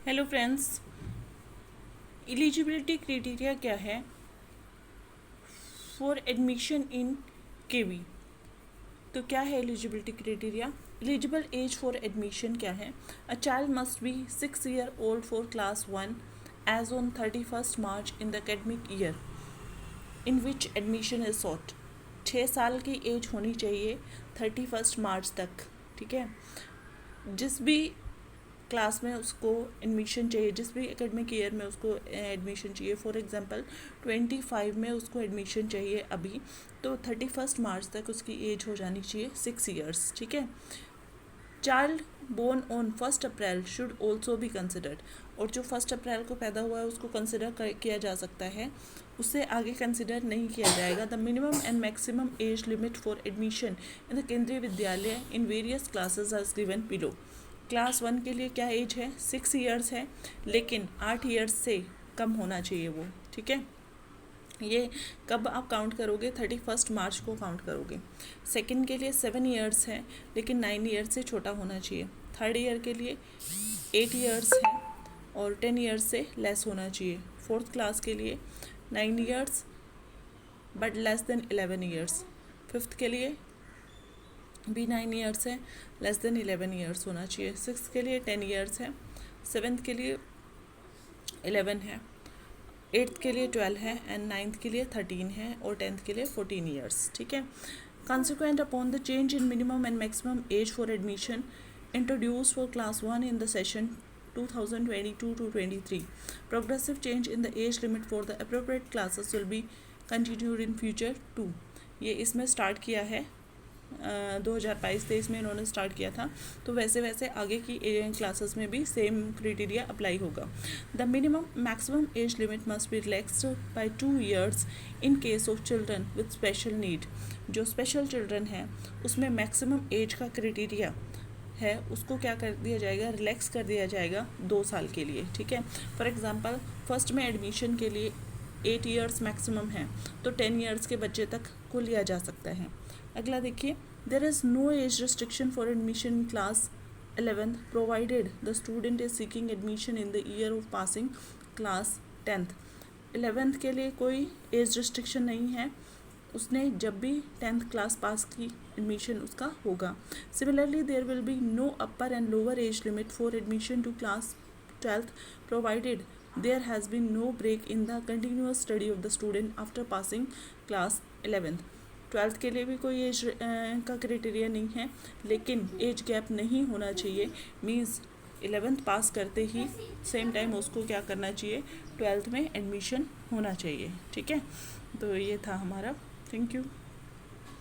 Hello friends, eligibility criteria क्या है for admission इन केवी। तो क्या है eligibility criteria? Eligible age for admission क्या है? A child must be 6 year old for class 1 age on 31st March in the academic year in which admission is sought. 6 साल की as होनी चाहिए 31st मार्च तक। ठीक है, जिस भी क्लास में उसको एडमिशन चाहिए, जिस भी एकेडमिक ईयर में उसको एडमिशन चाहिए, फॉर एग्जांपल 25 में उसको एडमिशन चाहिए अभी, तो 31st मार्च तक उसकी एज हो जानी चाहिए 6 years। ठीक है, child born on 1 April should also be considered. और जो 1 अप्रैल को पैदा हुआ है उसको कंसिडर किया जा सकता है, उससे आगे कंसिडर नहीं किया जाएगा। The minimum and maximum age limit for admission in the Kendriya Vidyalaya in various classes are given below. Class 1 के लिए क्या एज है? 6 years है, लेकिन 8 years से कम होना चाहिए वो। ठीक है, ये कब आप काउंट करोगे? 31st मार्च को काउंट करोगे। सेकंड के लिए 7 years है, लेकिन 9 years से छोटा होना चाहिए। थर्ड ईयर के लिए 8 years है और 10 years से लेस होना चाहिए। फोर्थ क्लास के लिए 9 years but less than 11 years। Fifth के लिए भी 9 years है, लेस देन 11 years होना चाहिए। सिक्स के लिए 10 years है, सेवेंथ के लिए 11 है, एट्थ के लिए 12 है एंड नाइन्थ के लिए 13 है और 10th के लिए 14 years। ठीक है, consequent upon the change in minimum and maximum as for admission introduce for class 1 in the session 2022-23, progressive change in the age limit for the appropriate classes will be continued in future too। ये इसमें start किया है 2022-23 में इन्होंने start किया था, तो वैसे वैसे आगे की क्लासेस में भी सेम क्राइटेरिया अप्लाई होगा। The minimum maximum age limit must be relaxed by 2 years in case of children with special need. जो स्पेशल चिल्ड्रन है उसमें मैक्सिमम एज का क्राइटेरिया है, उसको क्या कर दिया जाएगा? रिलैक्स कर दिया जाएगा 2 साल के लिए। ठीक है, फॉर एग्जांपल फर्स्ट में एडमिशन के लिए 8 years मैक्सिमम है, तो 10 years के बच्चे तक को लिया जा सकता है। अगला देखिए, there is no age restriction for admission in class 11th provided the student is seeking admission in the year of passing class 10th। 11th के लिए कोई एज रिस्ट्रिक्शन नहीं है, उसने जब भी 10th क्लास पास की एडमिशन उसका होगा। Similarly there will be no upper and lower age limit for admission to class 12th provided there has been no break in the continuous study of the student after passing class 11th। 12th के लिए भी कोई as का criteria नहीं है, लेकिन age gap नहीं होना चाहिए। मीन्स 11th पास करते ही सेम टाइम उसको क्या करना चाहिए? 12th में एडमिशन होना चाहिए। ठीक है, तो ये था हमारा। Thank you.